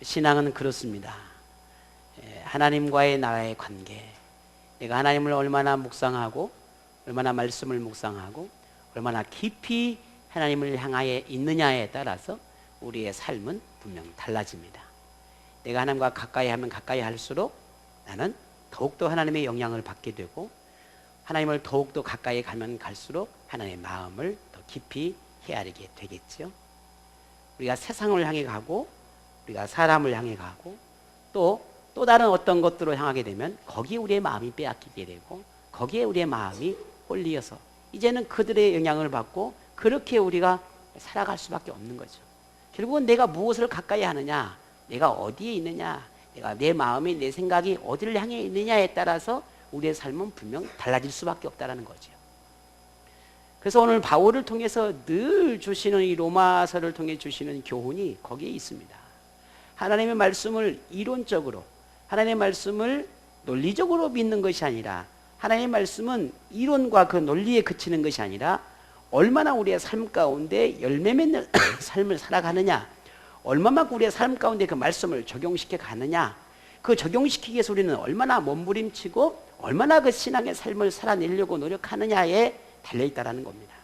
신앙은 그렇습니다. 하나님과의 나의 관계, 내가 하나님을 얼마나 묵상하고 얼마나 말씀을 묵상하고 얼마나 깊이 하나님을 향하여 있느냐에 따라서 우리의 삶은 분명 달라집니다. 내가 하나님과 가까이 하면 가까이 할수록 나는 더욱더 하나님의 영향을 받게 되고, 하나님을 더욱더 가까이 가면 갈수록 하나님의 마음을 더 깊이 헤아리게 되겠죠. 우리가 세상을 향해 가고 우리가 사람을 향해 가고 또 다른 어떤 것들을 향하게 되면 거기에 우리의 마음이 빼앗기게 되고 거기에 우리의 마음이 홀리어서 이제는 그들의 영향을 받고 그렇게 우리가 살아갈 수밖에 없는 거죠. 결국은 내가 무엇을 가까이 하느냐, 내가 어디에 있느냐, 내가 내 마음이 내 생각이 어디를 향해 있느냐에 따라서 우리의 삶은 분명 달라질 수밖에 없다는 거죠. 그래서 오늘 바울을 통해서 늘 주시는 이 로마서를 통해 주시는 교훈이 거기에 있습니다. 하나님의 말씀을 이론적으로, 하나님의 말씀을 논리적으로 믿는 것이 아니라, 하나님의 말씀은 이론과 그 논리에 그치는 것이 아니라 얼마나 우리의 삶 가운데 열매 맺는 삶을 살아가느냐, 얼마만큼 우리의 삶 가운데 그 말씀을 적용시켜 가느냐, 그 적용시키기 위해서 우리는 얼마나 몸부림치고 얼마나 그 신앙의 삶을 살아내려고 노력하느냐에 달려있다라는 겁니다.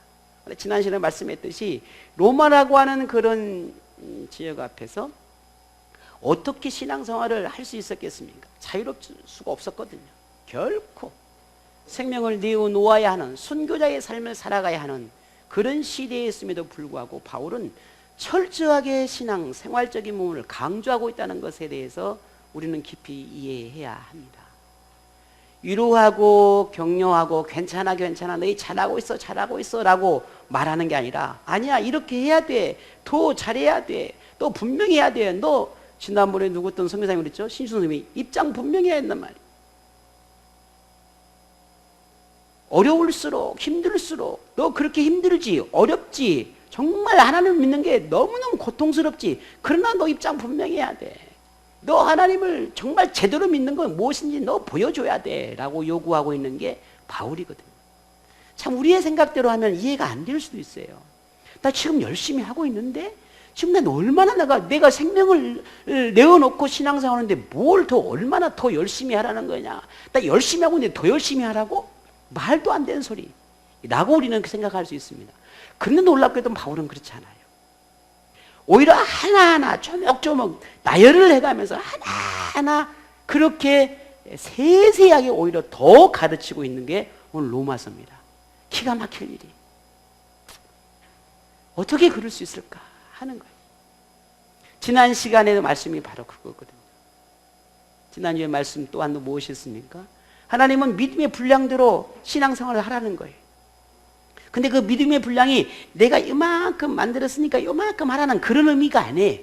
지난 시간에 말씀했듯이 로마라고 하는 그런 지역 앞에서 어떻게 신앙생활을 할 수 있었겠습니까? 자유로울 수가 없었거든요. 결코 생명을 내어놓아야 하는 순교자의 삶을 살아가야 하는 그런 시대에 있음에도 불구하고 바울은 철저하게 신앙 생활적인 부분을 강조하고 있다는 것에 대해서 우리는 깊이 이해해야 합니다. 위로하고 격려하고 괜찮아 너희 잘하고 있어 라고 말하는 게 아니라, 아니야 이렇게 해야 돼, 더 잘해야 돼, 또 분명히 해야 돼. 너 지난번에 누구 어떤 선교사님이 그랬죠? 신수 선생님이 입장 분명히 해야 된단 말이에요. 어려울수록 힘들수록 너 그렇게 힘들지 어렵지 정말 하나님을 믿는 게 너무너무 고통스럽지, 그러나 너 입장 분명히 해야 돼. 너 하나님을 정말 제대로 믿는 건 무엇인지 너 보여줘야 돼 라고 요구하고 있는 게 바울이거든요. 참 우리의 생각대로 하면 이해가 안 될 수도 있어요. 나 지금 열심히 하고 있는데 지금 난 얼마나 내가 생명을 내어놓고 신앙생활하는데 뭘 더 얼마나 더 열심히 하라는 거냐, 나 열심히 하고 있는데 더 열심히 하라고? 말도 안 되는 소리 라고 우리는 생각할 수 있습니다. 그런데 놀랍게도 바울은 그렇지 않아요. 오히려 하나하나 조목조목 나열을 해가면서 하나하나 그렇게 세세하게 오히려 더 가르치고 있는 게 오늘 로마서입니다. 기가 막힐 일이 어떻게 그럴 수 있을까 하는 거예요. 지난 시간에도 말씀이 바로 그거거든요. 지난주에 말씀 또한 무엇이었습니까? 하나님은 믿음의 분량대로 신앙생활을 하라는 거예요. 근데 그 믿음의 분량이 내가 이만큼 만들었으니까 이만큼 하라는 그런 의미가 아니에요.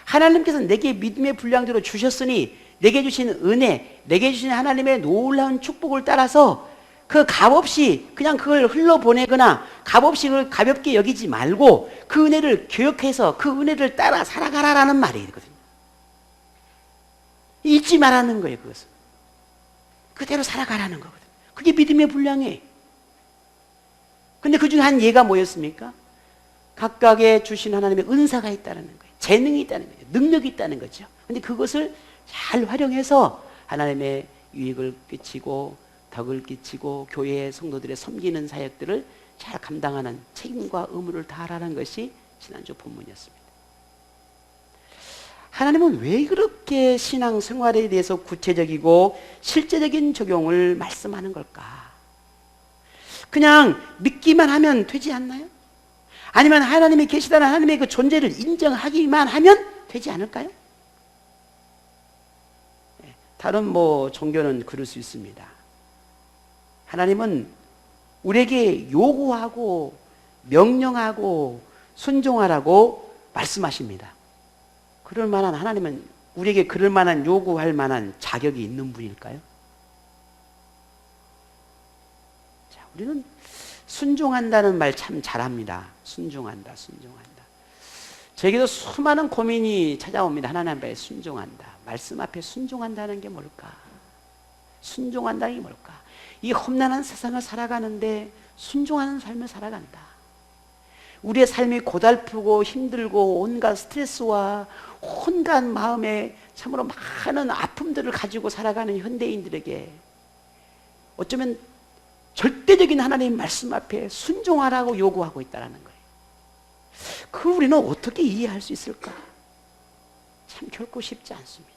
하나님께서 내게 믿음의 분량대로 주셨으니 내게 주신 은혜, 내게 주신 하나님의 놀라운 축복을 따라서 그 값없이 그냥 그걸 흘러보내거나 값없이 그걸 가볍게 여기지 말고 그 은혜를 기억해서 그 은혜를 따라 살아가라라는 말이거든요. 잊지 말라는 거예요. 그것은 그대로 살아가라는 거거든요. 그게 믿음의 분량이에요. 근데 그 중에 한 예가 뭐였습니까? 각각의 주신 하나님의 은사가 있다는 거예요. 재능이 있다는 거예요. 능력이 있다는 거죠. 근데 그것을 잘 활용해서 하나님의 유익을 끼치고 덕을 끼치고 교회의 성도들의 섬기는 사역들을 잘 감당하는 책임과 의무를 다하라는 것이 지난주 본문이었습니다. 하나님은 왜 그렇게 신앙생활에 대해서 구체적이고 실제적인 적용을 말씀하는 걸까? 그냥 믿기만 하면 되지 않나요? 아니면 하나님이 계시다는 하나님의 그 존재를 인정하기만 하면 되지 않을까요? 다른 종교는 그럴 수 있습니다. 하나님은 우리에게 요구하고 명령하고 순종하라고 말씀하십니다. 그럴 만한 하나님은 우리에게 그럴 만한 요구할 만한 자격이 있는 분일까요? 자, 우리는 순종한다는 말 참 잘합니다. 순종한다. 저에게도 수많은 고민이 찾아옵니다. 하나님 앞에 순종한다. 말씀 앞에 순종한다는 게 뭘까? 순종한다는 게 뭘까? 이 험난한 세상을 살아가는데 순종하는 삶을 살아간다. 우리의 삶이 고달프고 힘들고 온갖 스트레스와 온갖 마음에 참으로 많은 아픔들을 가지고 살아가는 현대인들에게 어쩌면 절대적인 하나님의 말씀 앞에 순종하라고 요구하고 있다는 거예요. 그걸 우리는 어떻게 이해할 수 있을까? 참 결코 쉽지 않습니다.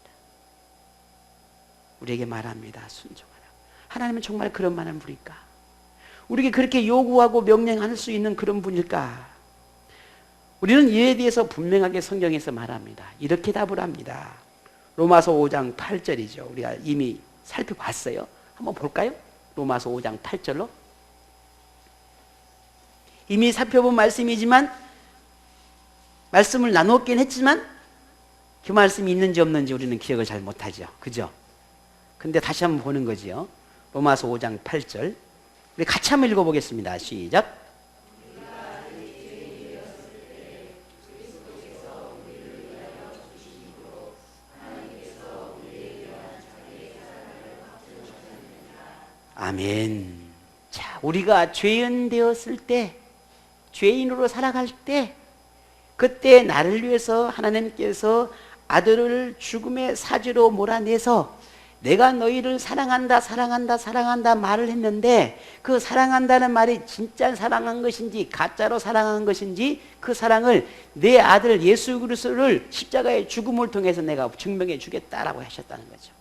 우리에게 말합니다. 순종하라. 하나님은 정말 그런 많은 분일까? 우리에게 그렇게 요구하고 명령할 수 있는 그런 분일까? 우리는 이에 대해서 분명하게 성경에서 말합니다. 이렇게 답을 합니다. 로마서 5장 8절이죠. 우리가 이미 살펴봤어요. 한번 볼까요? 로마서 5장 8절로. 이미 살펴본 말씀이지만 말씀을 나누었긴 했지만 그 말씀이 있는지 없는지 우리는 기억을 잘 못하죠. 그죠? 근데 다시 한번 보는 거지요. 로마서 5장 8절. 우리 같이 한번 읽어보겠습니다. 시작. 아멘. 자, 우리가 죄인 되었을 때, 죄인으로 살아갈 때, 그때 나를 위해서 하나님께서 아들을 죽음의 사지로 몰아내서 내가 너희를 사랑한다, 사랑한다, 사랑한다 말을 했는데 그 사랑한다는 말이 진짜 사랑한 것인지 가짜로 사랑한 것인지 그 사랑을 내 아들 예수 그리스도를 십자가의 죽음을 통해서 내가 증명해 주겠다라고 하셨다는 거죠.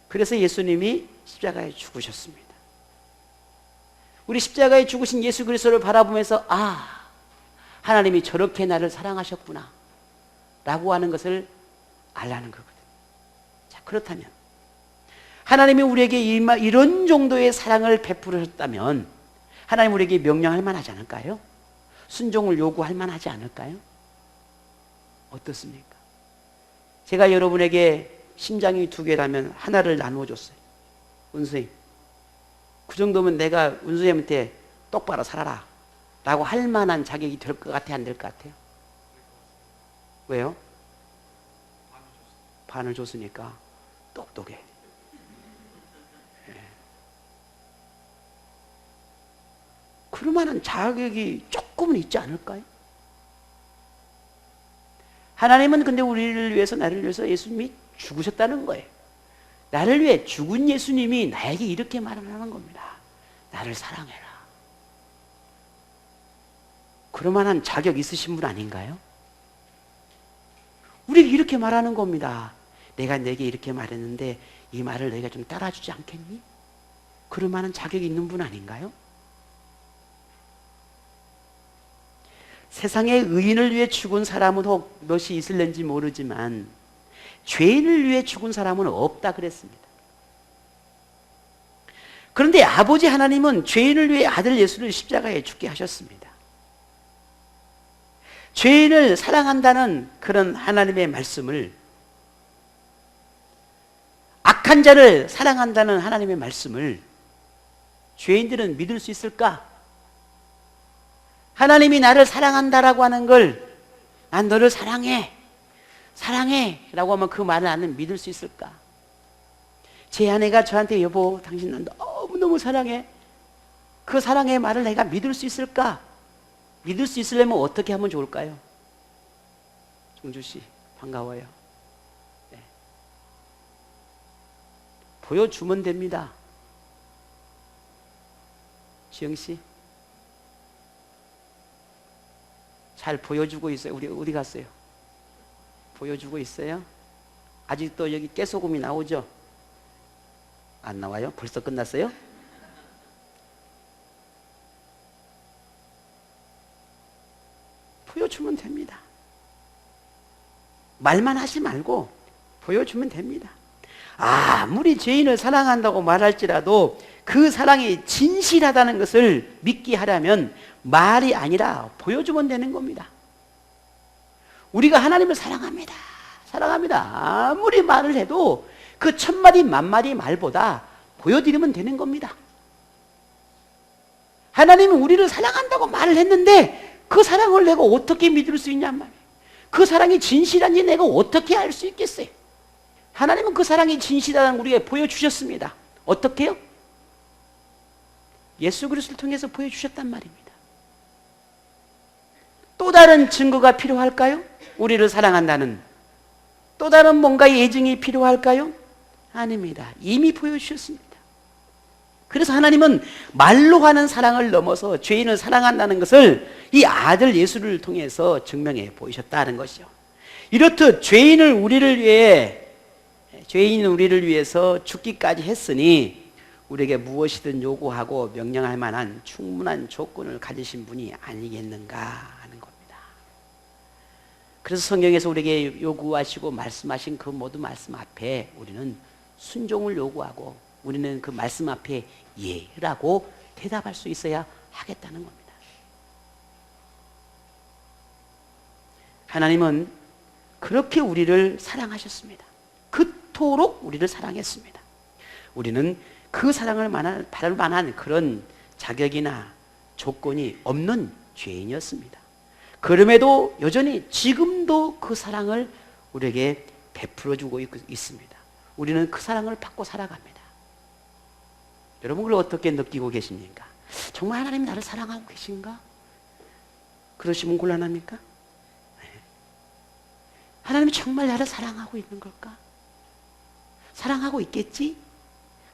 그래서 예수님이 십자가에 죽으셨습니다. 우리 십자가에 죽으신 예수 그리스도를 바라보면서 하나님이 저렇게 나를 사랑하셨구나 라고 하는 것을 알라는 거거든요. 자, 그렇다면 하나님이 우리에게 이런 정도의 사랑을 베풀으셨다면 하나님 우리에게 명령할 만하지 않을까요? 순종을 요구할 만하지 않을까요? 어떻습니까? 제가 여러분에게 심장이 두 개라면 하나를 나누어줬어요. 은수님, 그 정도면 내가 은수님한테 똑바로 살아라 라고 할 만한 자격이 될 것 같아요? 안 될 것 같아요? 왜요? 반을 줬으니까 똑똑해. 그럴 만한 자격이 조금은 있지 않을까요? 하나님은 근데 우리를 위해서, 나를 위해서 예수님이 죽으셨다는 거예요. 나를 위해 죽은 예수님이 나에게 이렇게 말을 하는 겁니다. 나를 사랑해라. 그럴 만한 자격 있으신 분 아닌가요? 우리에게 이렇게 말하는 겁니다. 내가 내게 이렇게 말했는데 이 말을 너희가 좀 따라주지 않겠니? 그럴 만한 자격이 있는 분 아닌가요? 세상에 의인을 위해 죽은 사람은 혹 몇이 있을는지 모르지만 죄인을 위해 죽은 사람은 없다 그랬습니다. 그런데 아버지 하나님은 죄인을 위해 아들 예수를 십자가에 죽게 하셨습니다. 죄인을 사랑한다는 그런 하나님의 말씀을, 악한 자를 사랑한다는 하나님의 말씀을 죄인들은 믿을 수 있을까? 하나님이 나를 사랑한다라고 하는 걸, 난 너를 사랑해, 사랑해 라고 하면 그 말을 나는 믿을 수 있을까? 제 아내가 저한테 여보 당신 난 너무너무 사랑해, 그 사랑의 말을 내가 믿을 수 있을까? 믿을 수 있으려면 어떻게 하면 좋을까요? 종주씨 반가워요. 네. 보여주면 됩니다. 지영씨 잘 보여주고 있어요. 우리 어디 갔어요? 보여주고 있어요? 아직도 여기 깨소금이 나오죠? 안 나와요? 벌써 끝났어요? 보여주면 됩니다. 말만 하지 말고 보여주면 됩니다. 아무리 죄인을 사랑한다고 말할지라도 그 사랑이 진실하다는 것을 믿게 하려면 말이 아니라 보여주면 되는 겁니다. 우리가 하나님을 사랑합니다, 사랑합니다 아무리 말을 해도 그 천마디 만마디 말보다 보여드리면 되는 겁니다. 하나님은 우리를 사랑한다고 말을 했는데 그 사랑을 내가 어떻게 믿을 수 있냔 말이에요. 그 사랑이 진실한지 내가 어떻게 알 수 있겠어요? 하나님은 그 사랑이 진실하다는 우리에게 보여주셨습니다. 어떻게요? 예수 그리스도를 통해서 보여주셨단 말입니다. 또 다른 증거가 필요할까요? 우리를 사랑한다는 또 다른 뭔가 예증이 필요할까요? 아닙니다. 이미 보여주셨습니다. 그래서 하나님은 말로 하는 사랑을 넘어서 죄인을 사랑한다는 것을 이 아들 예수를 통해서 증명해 보이셨다는 것이죠. 이렇듯 죄인은 우리를 위해서 죽기까지 했으니 우리에게 무엇이든 요구하고 명령할 만한 충분한 조건을 가지신 분이 아니겠는가 하는 겁니다. 그래서 성경에서 우리에게 요구하시고 말씀하신 그 모든 말씀 앞에 우리는 순종을 요구하고 우리는 그 말씀 앞에 예라고 대답할 수 있어야 하겠다는 겁니다. 하나님은 그렇게 우리를 사랑하셨습니다. 그토록 우리를 사랑했습니다. 우리는 그 사랑을 받을 만한 그런 자격이나 조건이 없는 죄인이었습니다. 그럼에도 여전히 지금도 그 사랑을 우리에게 베풀어주고 있습니다. 우리는 그 사랑을 받고 살아갑니다. 여러분 그걸 어떻게 느끼고 계십니까? 정말 하나님이 나를 사랑하고 계신가? 그러시면 곤란합니까? 하나님이 정말 나를 사랑하고 있는 걸까? 사랑하고 있겠지?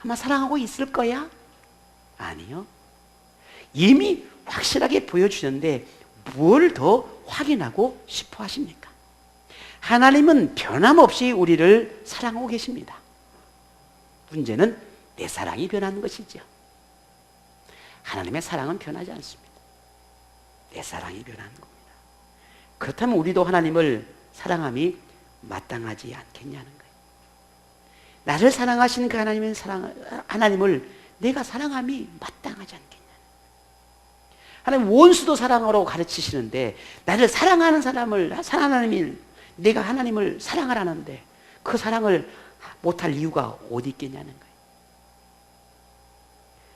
아마 사랑하고 있을 거야? 아니요. 이미 확실하게 보여주셨는데 뭘 더 확인하고 싶어 하십니까? 하나님은 변함없이 우리를 사랑하고 계십니다. 문제는 내 사랑이 변하는 것이죠. 하나님의 사랑은 변하지 않습니다. 내 사랑이 변하는 겁니다. 그렇다면 우리도 하나님을 사랑함이 마땅하지 않겠냐는 거예요. 나를 사랑하시는 그 하나님을 내가 사랑함이 마땅하지 않겠냐. 하나님 원수도 사랑하라고 가르치시는데 나를 사랑하는 하나님을 내가 하나님을 사랑하라는데 그 사랑을 못할 이유가 어디 있겠냐는 거예요.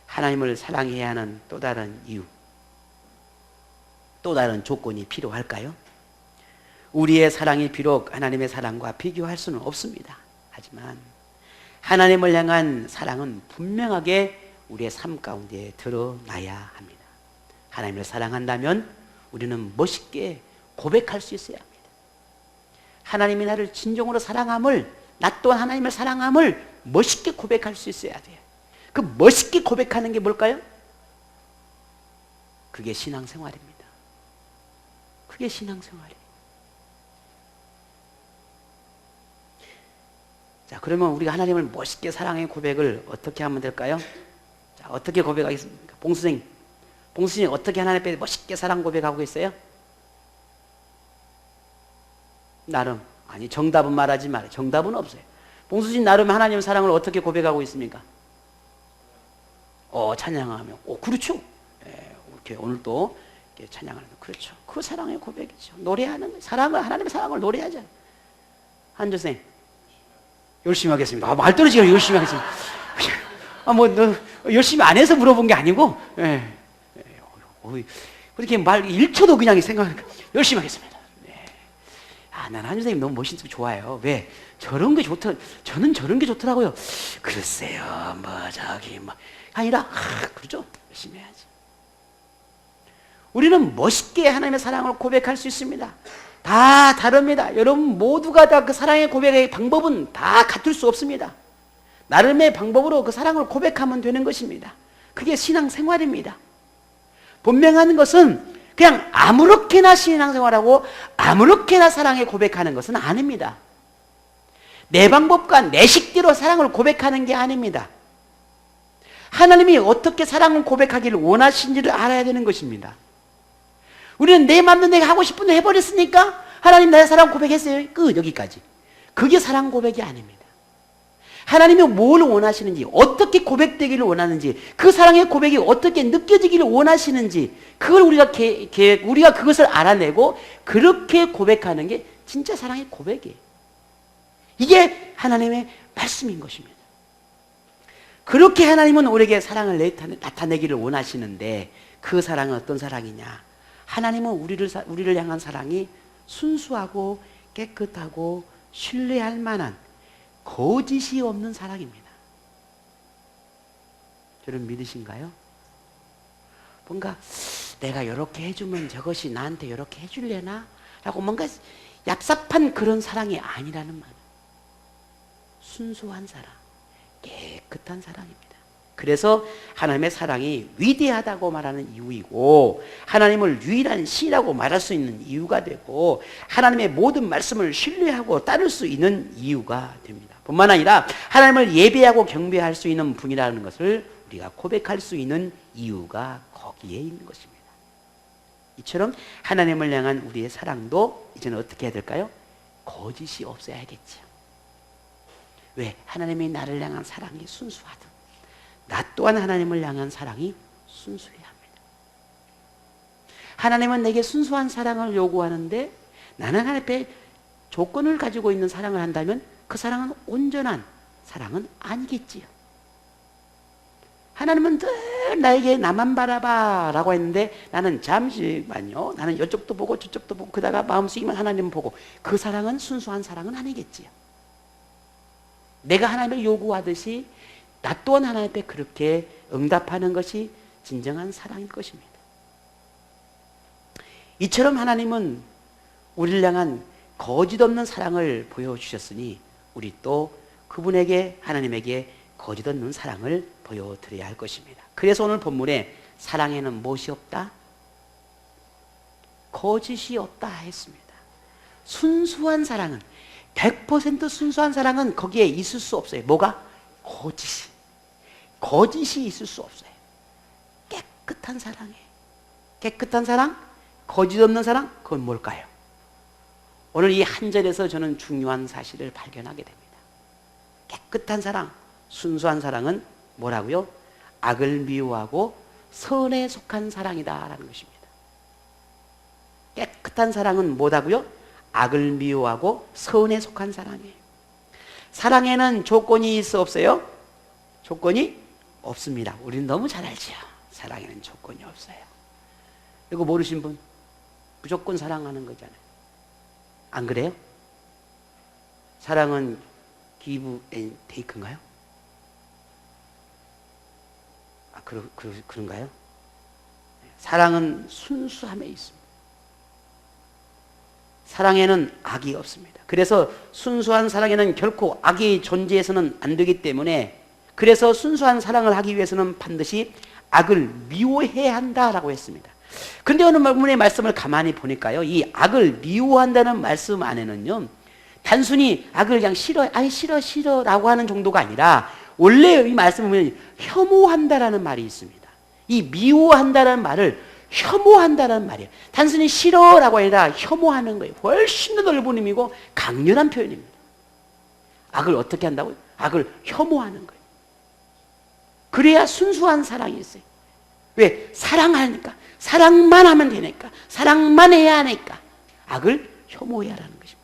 하나님을 사랑해야 하는 또 다른 이유, 또 다른 조건이 필요할까요? 우리의 사랑이 비록 하나님의 사랑과 비교할 수는 없습니다. 하지만 하나님을 향한 사랑은 분명하게 우리의 삶 가운데 드러나야 합니다. 하나님을 사랑한다면 우리는 멋있게 고백할 수 있어야 합니다. 하나님이 나를 진정으로 사랑함을, 나 또한 하나님을 사랑함을 멋있게 고백할 수 있어야 돼요. 그 멋있게 고백하는 게 뭘까요? 그게 신앙생활입니다. 그게 신앙생활이에요. 자, 그러면 우리가 하나님을 멋있게 사랑의 고백을 어떻게 하면 될까요? 자, 어떻게 고백하겠습니까? 봉수생 어떻게 하나님 앞에 멋있게 사랑 고백하고 있어요? 나름. 아니, 정답은 말하지 말아요. 정답은 없어요. 봉수진 나름 하나님 사랑을 어떻게 고백하고 있습니까? 찬양하며. 그렇죠. 이렇게 오늘 또 이렇게 찬양하는 거. 그렇죠. 그 사랑의 고백이죠. 노래하는 거예요. 하나님의 사랑을 노래하잖아요. 한조생. 열심히 하겠습니다. 말 떨어지게 열심히 하겠습니다. 너 열심히 안 해서 물어본 게 아니고, 그렇게 말 1초도 그냥 생각하니까 열심히 하겠습니다. 난 한주 선생님 너무 멋있어서 좋아요. 왜? 저런 게 저는 저런 게 좋더라고요. 글쎄요, 아니라, 그렇죠? 열심히 해야지. 우리는 멋있게 하나님의 사랑을 고백할 수 있습니다. 다 다릅니다. 여러분 모두가 다 그 사랑의 고백의 방법은 다 같을 수 없습니다. 나름의 방법으로 그 사랑을 고백하면 되는 것입니다. 그게 신앙생활입니다. 분명한 것은 그냥 아무렇게나 신앙생활하고 아무렇게나 사랑에 고백하는 것은 아닙니다. 내 방법과 내 식대로 사랑을 고백하는 게 아닙니다. 하나님이 어떻게 사랑을 고백하기를 원하시는지를 알아야 되는 것입니다. 우리는 내 맘대로 내가 하고 싶은 대로 해버렸으니까 하나님 나의 사랑 고백했어요. 여기까지. 그게 사랑 고백이 아닙니다. 하나님이 뭘 원하시는지, 어떻게 고백되기를 원하는지, 그 사랑의 고백이 어떻게 느껴지기를 원하시는지, 그걸 우리가 그것을 알아내고 그렇게 고백하는 게 진짜 사랑의 고백이에요. 이게 하나님의 말씀인 것입니다. 그렇게 하나님은 우리에게 사랑을 나타내기를 원하시는데 그 사랑은 어떤 사랑이냐? 하나님은 우리를 향한 사랑이 순수하고 깨끗하고 신뢰할 만한 거짓이 없는 사랑입니다. 저는 믿으신가요? 뭔가 내가 이렇게 해주면 저것이 나한테 이렇게 해줄래나? 라고 뭔가 얍삽한 그런 사랑이 아니라는 말. 순수한 사랑, 깨끗한 사랑입니다. 그래서 하나님의 사랑이 위대하다고 말하는 이유이고, 하나님을 유일한 신이라고 말할 수 있는 이유가 되고, 하나님의 모든 말씀을 신뢰하고 따를 수 있는 이유가 됩니다. 뿐만 아니라 하나님을 예배하고 경배할 수 있는 분이라는 것을 우리가 고백할 수 있는 이유가 거기에 있는 것입니다. 이처럼 하나님을 향한 우리의 사랑도 이제는 어떻게 해야 될까요? 거짓이 없어야겠죠. 왜? 하나님이 나를 향한 사랑이 순수하듯 나 또한 하나님을 향한 사랑이 순수해야 합니다. 하나님은 내게 순수한 사랑을 요구하는데 나는 하나님 앞에 조건을 가지고 있는 사랑을 한다면 그 사랑은 온전한 사랑은 아니겠지요. 하나님은 늘 나에게 나만 바라봐 라고 했는데 나는 잠시만요, 나는 이쪽도 보고 저쪽도 보고 그러다가 마음속이면 하나님 보고, 그 사랑은 순수한 사랑은 아니겠지요. 내가 하나님을 요구하듯이 나 또한 하나님 앞에 그렇게 응답하는 것이 진정한 사랑일 것입니다. 이처럼 하나님은 우리를 향한 거짓 없는 사랑을 보여주셨으니 우리 또 그분에게, 하나님에게 거짓 없는 사랑을 보여드려야 할 것입니다. 그래서 오늘 본문에 사랑에는 무엇이 없다? 거짓이 없다 했습니다. 순수한 사랑은, 100% 순수한 사랑은 거기에 있을 수 없어요. 뭐가? 거짓이 있을 수 없어요. 깨끗한 사랑에, 깨끗한 사랑, 거짓 없는 사랑, 그건 뭘까요? 오늘 이 한 절에서 저는 중요한 사실을 발견하게 됩니다. 깨끗한 사랑, 순수한 사랑은 뭐라고요? 악을 미워하고 선에 속한 사랑이다라는 것입니다. 깨끗한 사랑은 뭐다고요? 악을 미워하고 선에 속한 사랑이에요. 사랑에는 조건이 있어 없어요? 조건이 없습니다. 우리는 너무 잘 알죠. 사랑에는 조건이 없어요. 이거 모르신 분? 무조건 사랑하는 거잖아요. 안 그래요? 사랑은 give and take인가요? 그런가요? 사랑은 순수함에 있습니다. 사랑에는 악이 없습니다. 그래서 순수한 사랑에는 결코 악이 존재해서는 안 되기 때문에, 그래서 순수한 사랑을 하기 위해서는 반드시 악을 미워해야 한다라고 했습니다. 그런데 오늘 본문의 말씀을 가만히 보니까요, 이 악을 미워한다는 말씀 안에는요, 단순히 악을 그냥 싫어, 아니 싫어 라고 하는 정도가 아니라, 원래 이 말씀을 보면 혐오한다라는 말이 있습니다. 이 미워한다라는 말을 혐오한다라는 말이에요. 단순히 싫어라고 아니라 혐오하는 거예요. 훨씬 더 넓은 의미고 강렬한 표현입니다. 악을 어떻게 한다고요? 악을 혐오하는 거예요. 그래야 순수한 사랑이 있어요. 왜? 사랑하니까. 사랑만 하면 되니까. 사랑만 해야 하니까. 악을 혐오해야 하는 것입니다.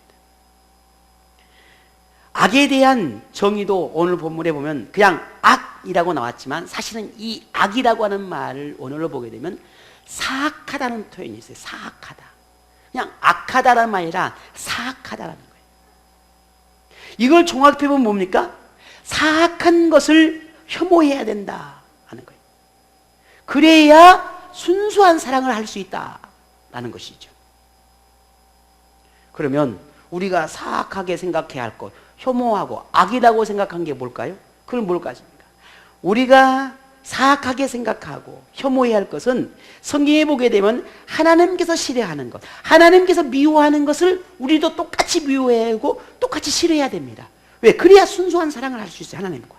악에 대한 정의도 오늘 본문에 보면 그냥 악이라고 나왔지만, 사실은 이 악이라고 하는 말을 오늘로 보게 되면 사악하다는 표현이 있어요. 사악하다. 그냥 악하다라는 말이 아니라 사악하다라는 거예요. 이걸 종합해 보면 뭡니까? 사악한 것을 혐오해야 된다 하는 거예요. 그래야 순수한 사랑을 할 수 있다라는 것이죠. 그러면 우리가 사악하게 생각해야 할 것, 혐오하고 악이라고 생각한 게 뭘까요? 그건 뭘까요? 우리가 사악하게 생각하고 혐오해야 할 것은 성경에 보게 되면 하나님께서 싫어하는 것, 하나님께서 미워하는 것을 우리도 똑같이 미워해야 하고 똑같이 싫어해야 됩니다. 왜? 그래야 순수한 사랑을 할 수 있어요. 하나님과.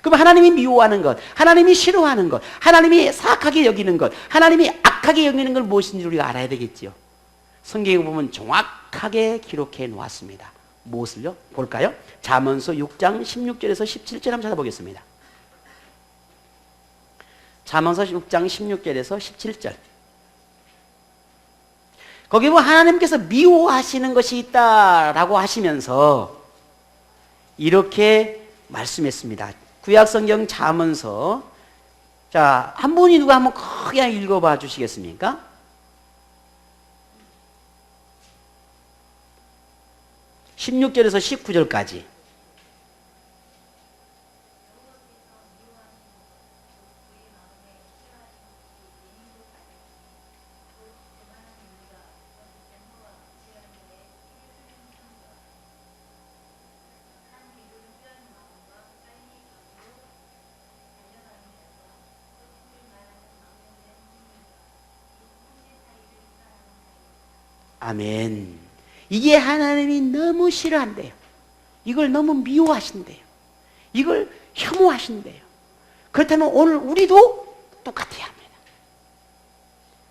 그럼 하나님이 미워하는 것, 하나님이 싫어하는 것, 하나님이 사악하게 여기는 것, 하나님이 악하게 여기는 걸 무엇인지 우리가 알아야 되겠지요. 성경에 보면 정확하게 기록해 놓았습니다. 무엇을요? 볼까요? 잠언서 6장 16절에서 17절 한번 찾아보겠습니다. 잠언서 6장 16절에서 17절. 거기 보면 하나님께서 미워하시는 것이 있다라고 하시면서 이렇게 말씀했습니다. 구약성경 잠언서, 자, 한 분이 누가 한번 크게 읽어봐 주시겠습니까? (16절에서 19절까지) 아멘. 이게 하나님이 너무 싫어한대요. 이걸 너무 미워하신대요. 이걸 혐오하신대요. 그렇다면 오늘 우리도 똑같아야 합니다.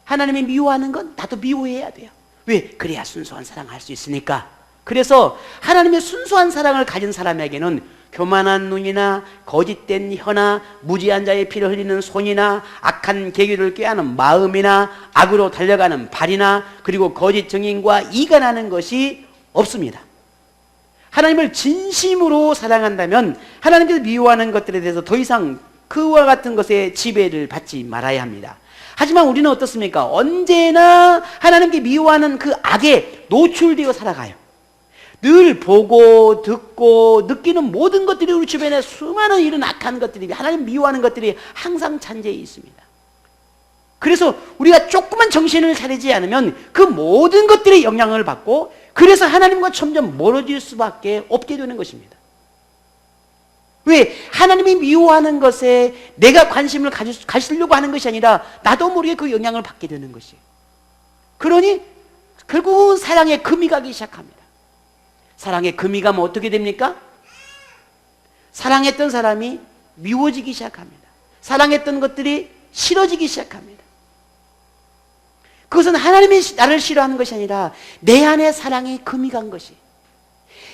하나님이 미워하는 건 나도 미워해야 돼요. 왜? 그래야 순수한 사랑을 할 수 있으니까. 그래서 하나님의 순수한 사랑을 가진 사람에게는 교만한 눈이나 거짓된 혀나 무지한 자의 피를 흘리는 손이나 악한 계기를 꾀하는 마음이나 악으로 달려가는 발이나 그리고 거짓 증인과 이간하는 것이 없습니다. 하나님을 진심으로 사랑한다면 하나님께서 미워하는 것들에 대해서 더 이상 그와 같은 것에 지배를 받지 말아야 합니다. 하지만 우리는 어떻습니까? 언제나 하나님께 미워하는 그 악에 노출되어 살아가요. 늘 보고 듣고 느끼는 모든 것들이 우리 주변에 수많은 이런 악한 것들이, 하나님 미워하는 것들이 항상 잔재해 있습니다. 그래서 우리가 조금만 정신을 차리지 않으면 그 모든 것들의 영향을 받고, 그래서 하나님과 점점 멀어질 수밖에 없게 되는 것입니다. 왜? 하나님이 미워하는 것에 내가 관심을 가지려고 하는 것이 아니라 나도 모르게 그 영향을 받게 되는 것이에요. 그러니 결국은 사랑에 금이 가기 시작합니다. 사랑에 금이 가면 어떻게 됩니까? 사랑했던 사람이 미워지기 시작합니다. 사랑했던 것들이 싫어지기 시작합니다. 그것은 하나님이 나를 싫어하는 것이 아니라 내 안에 사랑에 금이 간 것이,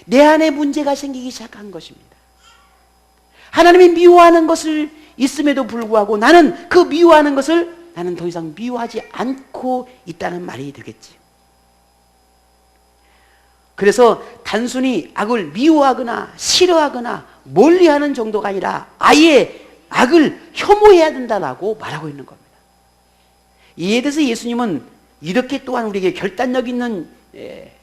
내 안에 문제가 생기기 시작한 것입니다. 하나님이 미워하는 것을 있음에도 불구하고 나는 그 미워하는 것을 나는 더 이상 미워하지 않고 있다는 말이 되겠지. 그래서 단순히 악을 미워하거나 싫어하거나 멀리하는 정도가 아니라 아예 악을 혐오해야 된다라고 말하고 있는 겁니다. 이에 대해서 예수님은 이렇게 또한 우리에게 결단력 있는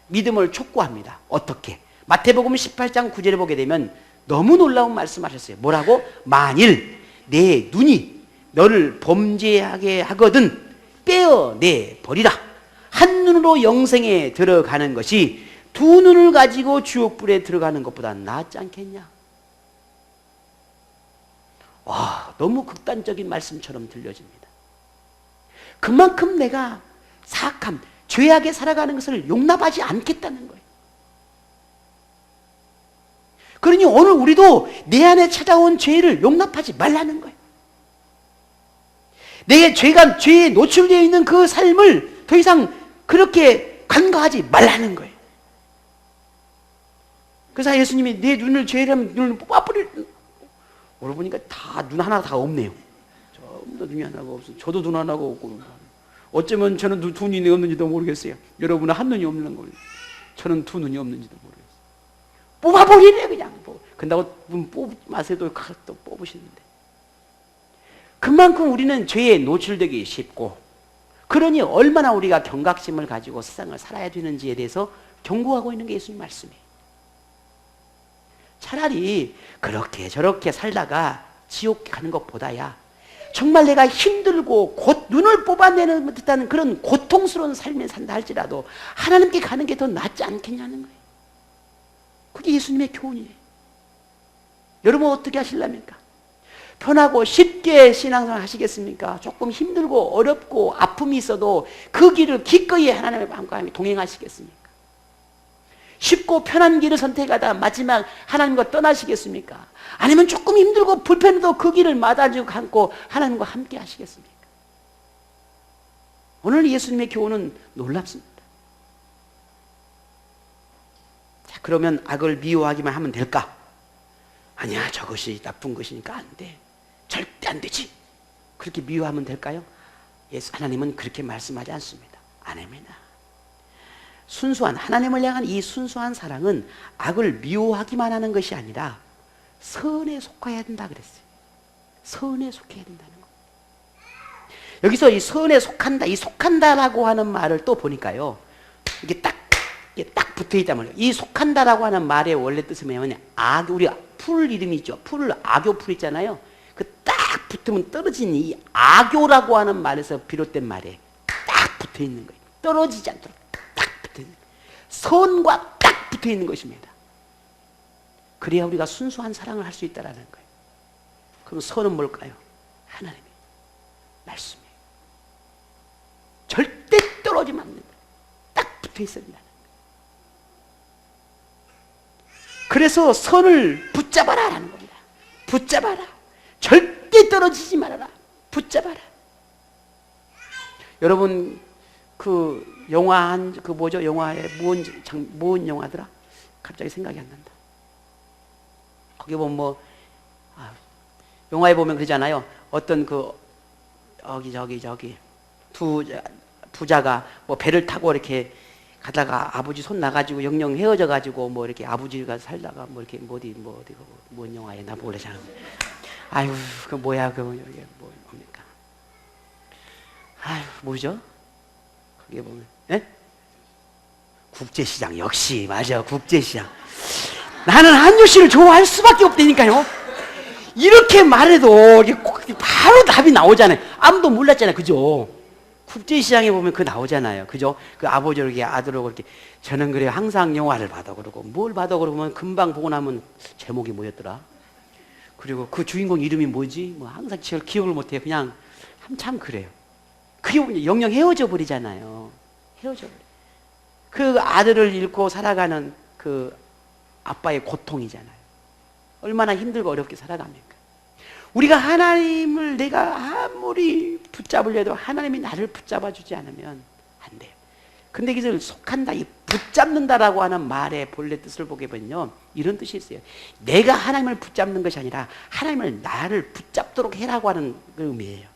믿음을 촉구합니다. 어떻게? 마태복음 18장 9절에 보게 되면 너무 놀라운 말씀하셨어요. 뭐라고? 만일 내 눈이 너를 범죄하게 하거든 빼어내 버리라. 한 눈으로 영생에 들어가는 것이 두 눈을 가지고 지옥불에 들어가는 것보다 낫지 않겠냐? 와, 너무 극단적인 말씀처럼 들려집니다. 그만큼 내가 사악함, 죄악에 살아가는 것을 용납하지 않겠다는 거예요. 그러니 오늘 우리도 내 안에 찾아온 죄를 용납하지 말라는 거예요. 내 죄에 노출되어 있는 그 삶을 더 이상 그렇게 간과하지 말라는 거예요. 그래서 예수님이 내 눈을 죄라면 눈을 뽑아버릴, 오늘 보니까 다 눈 하나 다 없네요. 전부 다 눈이 하나가 없어. 저도 눈 하나가 없고, 어쩌면 저는 두 눈이 없는지도 모르겠어요. 여러분은 한 눈이 없는 거예요. 저는 두 눈이 없는지도 모르겠어요. 뽑아버리래 그냥. 근다고 뽑지 마세요. 또 뽑으시는데. 그만큼 우리는 죄에 노출되기 쉽고, 그러니 얼마나 우리가 경각심을 가지고 세상을 살아야 되는지에 대해서 경고하고 있는 게 예수님 말씀이에요. 차라리 그렇게 저렇게 살다가 지옥 가는 것보다야 정말 내가 힘들고 곧 눈을 뽑아내는 듯한 그런 고통스러운 삶을 산다 할지라도 하나님께 가는 게 더 낫지 않겠냐는 거예요. 그게 예수님의 교훈이에요. 여러분 어떻게 하실랍니까? 편하고 쉽게 신앙생활 하시겠습니까? 조금 힘들고 어렵고 아픔이 있어도 그 길을 기꺼이 하나님의 마음과 함께 동행하시겠습니까? 쉽고 편한 길을 선택하다 마지막 하나님과 떠나시겠습니까? 아니면 조금 힘들고 불편해도 그 길을 마다지고 감고 하나님과 함께 하시겠습니까? 오늘 예수님의 교훈은 놀랍습니다. 자, 그러면 악을 미워하기만 하면 될까? 아니야, 저것이 나쁜 것이니까 안 돼. 절대 안 되지. 그렇게 미워하면 될까요? 하나님은 그렇게 말씀하지 않습니다. 아닙니다. 순수한, 하나님을 향한 이 순수한 사랑은 악을 미워하기만 하는 것이 아니라 선에 속해야 된다 그랬어요. 선에 속해야 된다는 거. 여기서 이 선에 속한다, 이 속한다라고 하는 말을 또 보니까요, 이게 딱 붙어 있단 말이에요. 이 속한다라고 하는 말의 원래 뜻은 뭐냐면 우리가 풀 이름이 있죠. 악교 풀 있잖아요. 그 딱 붙으면 떨어지는 이 악교라고 하는 말에서 비롯된 말에 딱 붙어 있는 거예요. 떨어지지 않도록 딱 붙어 있는 거예요. 선과 딱 붙어 있는 것입니다. 그래야 우리가 순수한 사랑을 할 수 있다는 거예요. 그럼 선은 뭘까요? 하나님의 말씀이에요. 절대 떨어지면 안 된다. 딱 붙어 붙어 있어야 된다. 그래서 선을 붙잡아라 라는 겁니다. 붙잡아라. 절대 떨어지지 말아라. 붙잡아라. 여러분 그 영화 그 뭐죠? 영화에 무슨 영화더라? 갑자기 생각이 안 난다. 거기 보면 뭐 영화에 보면 그러잖아요. 어떤 그 저기 부자가 뭐 배를 타고 이렇게 가다가 아버지 손 나가지고 영영 헤어져 가지고 뭐 이렇게 아버지가 살다가 뭐 이렇게 뭔 영화에 나 몰래 잘. 아유 그 뭐야 그 이게 뭡니까? 아유 뭐죠? 그게 보면 예? 국제시장 역시 맞아 국제시장. 나는 한효씨를 좋아할 수밖에 없다니까요. 이렇게 말해도 바로 답이 나오잖아요. 아무도 몰랐잖아요, 그죠? 국제시장에 보면 그 나오잖아요, 그죠? 그 아버지를 이렇게 아들하고 이렇게 저는 그래요 항상 영화를 봐도 그러고 뭘 봐도 그러면 금방 보고 나면 제목이 뭐였더라? 그리고 그 주인공 이름이 뭐지? 뭐 항상 기억을 못해요. 그냥 한참 그래요. 그게 영영 헤어져 버리잖아요. 헤어져 버려. 그 아들을 잃고 살아가는 그 아빠의 고통이잖아요. 얼마나 힘들고 어렵게 살아갑니까? 우리가 하나님을 내가 아무리 붙잡으려 해도 하나님이 나를 붙잡아 주지 않으면 안 돼요. 근데 이것을 속한다, 이 붙잡는다라고 하는 말의 본래 뜻을 보게 보면요, 이런 뜻이 있어요. 내가 하나님을 붙잡는 것이 아니라 하나님을 나를 붙잡도록 해라고 하는 그 의미예요.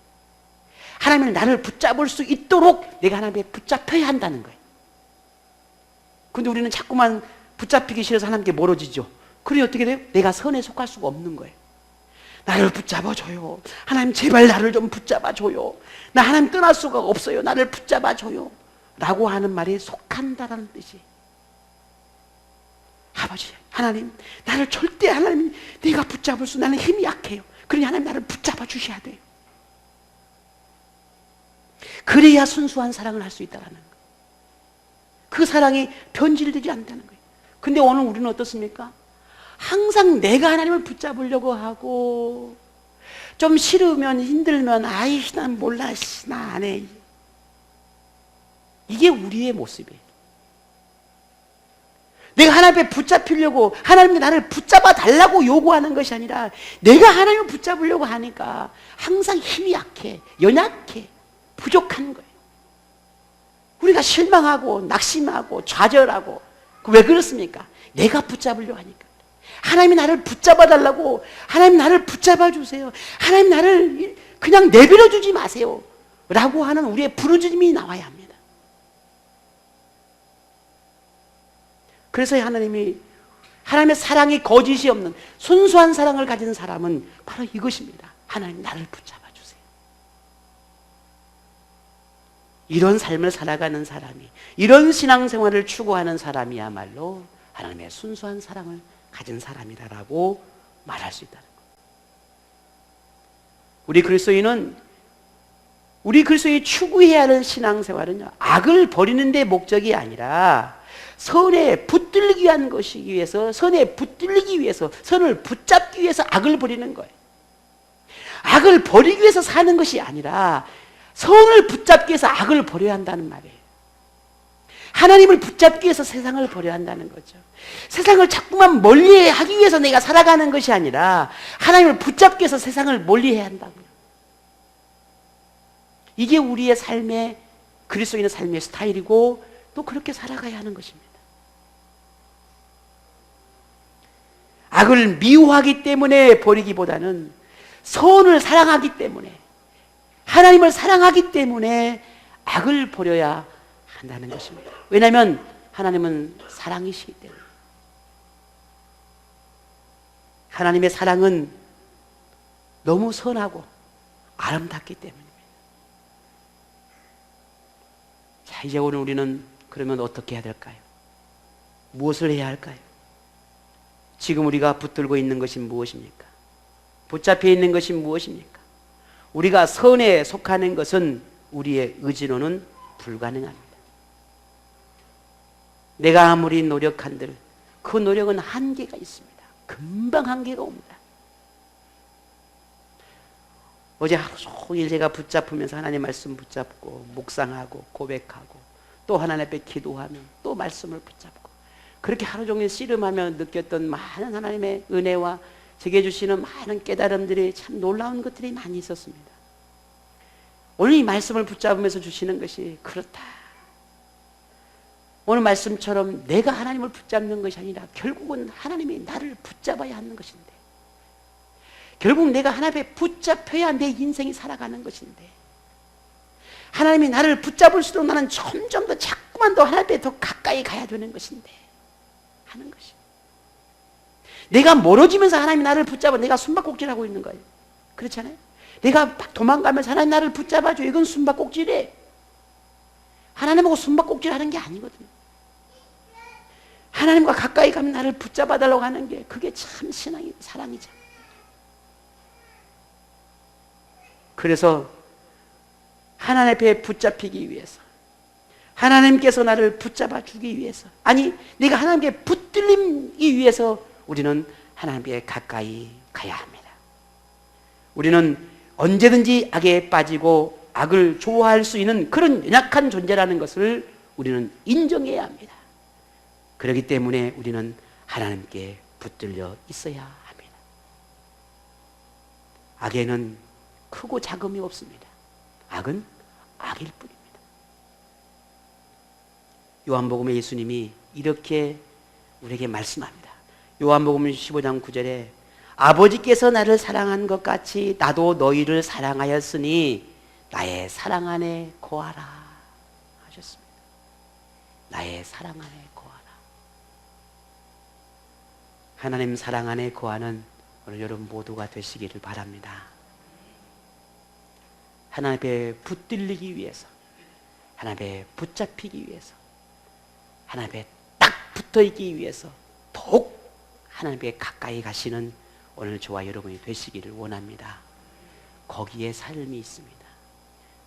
하나님을 나를 붙잡을 수 있도록 내가 하나님께 붙잡혀야 한다는 거예요. 근데 우리는 자꾸만 붙잡히기 싫어서 하나님께 멀어지죠. 그러니 어떻게 돼요? 내가 선에 속할 수가 없는 거예요. 나를 붙잡아줘요. 하나님 제발 나를 좀 붙잡아줘요. 나 하나님 떠날 수가 없어요. 나를 붙잡아줘요. 라고 하는 말이 속한다라는 뜻이. 아버지 하나님 나를 절대 하나님 내가 붙잡을 수 나는 힘이 약해요. 그러니 하나님 나를 붙잡아 주셔야 돼요. 그래야 순수한 사랑을 할 수 있다는 거예요. 그 사랑이 변질되지 않는다는 거예요. 근데 오늘 우리는 어떻습니까? 항상 내가 하나님을 붙잡으려고 하고 좀 싫으면 힘들면 아이 난 몰라 나 안 해. 이게 우리의 모습이에요. 내가 하나님 앞에 붙잡히려고 하나님이 나를 붙잡아 달라고 요구하는 것이 아니라 내가 하나님을 붙잡으려고 하니까 항상 힘이 약해, 연약해, 부족한 거예요. 우리가 실망하고 낙심하고 좌절하고 왜 그렇습니까? 내가 붙잡으려고 하니까. 하나님이 나를 붙잡아 달라고, 하나님 나를 붙잡아 주세요, 하나님 나를 그냥 내버려 주지 마세요 라고 하는 우리의 부르짖음이 나와야 합니다. 그래서 하나님의 사랑이 거짓이 없는 순수한 사랑을 가진 사람은 바로 이것입니다. 하나님 나를 붙잡아 주세요. 이런 삶을 살아가는 사람이, 이런 신앙생활을 추구하는 사람이야말로 하나님의 순수한 사랑을 가진 사람이다라고 말할 수 있다는 것. 우리 그리스도인이 추구해야 하는 신앙생활은요, 악을 버리는 데 목적이 아니라 선에 붙들기 위한 것이기 위해서, 선에 붙들기 위해서, 선을 붙잡기 위해서 악을 버리는 거예요. 악을 버리기 위해서 사는 것이 아니라 선을 붙잡기 위해서 악을 버려야 한다는 말이에요. 하나님을 붙잡기 위해서 세상을 버려야 한다는 거죠. 세상을 자꾸만 멀리하기 위해서 내가 살아가는 것이 아니라 하나님을 붙잡기 위해서 세상을 멀리해야 한다고요. 이게 우리의 삶의, 그리스도인의 삶의 스타일이고 또 그렇게 살아가야 하는 것입니다. 악을 미워하기 때문에 버리기보다는 선을 사랑하기 때문에, 하나님을 사랑하기 때문에 악을 버려야 한다는 것입니다. 왜냐하면 하나님은 사랑이시기 때문에. 하나님의 사랑은 너무 선하고 아름답기 때문입니다. 자, 이제 오늘 우리는 그러면 어떻게 해야 될까요? 무엇을 해야 할까요? 지금 우리가 붙들고 있는 것이 무엇입니까? 붙잡혀 있는 것이 무엇입니까? 우리가 선에 속하는 것은 우리의 의지로는 불가능합니다. 내가 아무리 노력한들 그 노력은 한계가 있습니다. 금방 한계가 옵니다. 어제 하루 종일 제가 붙잡으면서 하나님 말씀 붙잡고 묵상하고 고백하고 또 하나님 앞에 기도하며 또 말씀을 붙잡고 그렇게 하루 종일 씨름하며 느꼈던 많은 하나님의 은혜와 제게 주시는 많은 깨달음들이 참 놀라운 것들이 많이 있었습니다. 오늘 이 말씀을 붙잡으면서 주시는 것이 그렇다. 오늘 말씀처럼 내가 하나님을 붙잡는 것이 아니라 결국은 하나님이 나를 붙잡아야 하는 것인데, 결국 내가 하나님 앞에 붙잡혀야 내 인생이 살아가는 것인데, 하나님이 나를 붙잡을수록 나는 점점 더 자꾸만 더 하나님 앞에 더 가까이 가야 되는 것인데 하는 것이, 내가 멀어지면서 하나님이 나를 붙잡아 내가 숨바꼭질하고 있는 거예요. 그렇잖아요. 내가 막 도망가면서 하나님 나를 붙잡아줘. 이건 숨바꼭질이에요. 하나님하고 숨바꼭질하는 게 아니거든요. 하나님과 가까이 가면 나를 붙잡아달라고 하는 게 그게 참 신앙이 사랑이죠. 그래서 하나님 앞에 붙잡히기 위해서, 하나님께서 나를 붙잡아 주기 위해서, 아니 내가 하나님께 붙들리기 위해서 우리는 하나님께 가까이 가야 합니다. 우리는 언제든지 악에 빠지고 악을 좋아할 수 있는 그런 연약한 존재라는 것을 우리는 인정해야 합니다. 그렇기 때문에 우리는 하나님께 붙들려 있어야 합니다. 악에는 크고 작음이 없습니다. 악은 악일 뿐입니다. 요한복음에 예수님이 이렇게 우리에게 말씀합니다. 요한복음 15장 9절에 아버지께서 나를 사랑한 것 같이 나도 너희를 사랑하였으니 나의 사랑 안에 거하라 하셨습니다. 나의 사랑 안에 거하라. 하나님 사랑 안에 거하는 오늘 여러분 모두가 되시기를 바랍니다. 하나님 앞에 붙들리기 위해서, 하나님 앞에 붙잡히기 위해서, 하나님 앞에 딱 붙어있기 위해서 더욱 하나님 앞에 가까이 가시는 오늘 저와 여러분이 되시기를 원합니다. 거기에 삶이 있습니다.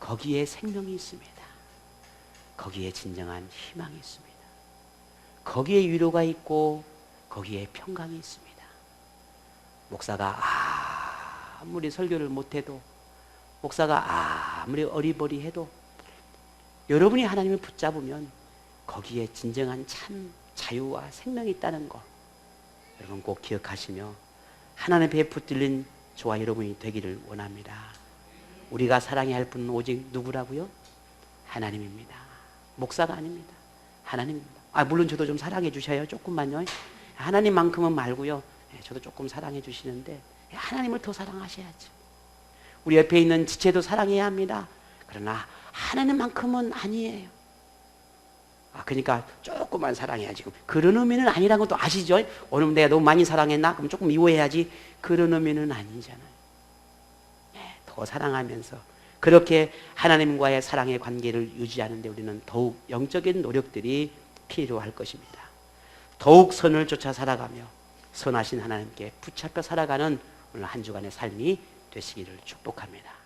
거기에 생명이 있습니다. 거기에 진정한 희망이 있습니다. 거기에 위로가 있고 거기에 평강이 있습니다. 목사가 아무리 설교를 못해도, 목사가 아무리 어리버리해도 여러분이 하나님을 붙잡으면 거기에 진정한 참 자유와 생명이 있다는 거 여러분 꼭 기억하시며 하나님 앞에 붙들린 저와 여러분이 되기를 원합니다. 우리가 사랑해야 할 분은 오직 누구라고요? 하나님입니다. 목사가 아닙니다. 하나님입니다. 물론 저도 좀 사랑해 주셔요. 조금만요. 하나님만큼은 말고요. 저도 조금 사랑해 주시는데 하나님을 더 사랑하셔야죠. 우리 옆에 있는 지체도 사랑해야 합니다. 그러나 하나님만큼은 아니에요. 그러니까 조금만 사랑해야지. 그런 의미는 아니라는 것도 아시죠? 오늘 내가 너무 많이 사랑했나? 그럼 조금 미워해야지. 그런 의미는 아니잖아요. 더 사랑하면서 그렇게 하나님과의 사랑의 관계를 유지하는 데 우리는 더욱 영적인 노력들이 필요할 것입니다. 더욱 선을 쫓아 살아가며 선하신 하나님께 붙잡혀 살아가는 오늘 한 주간의 삶이 되시기를 축복합니다.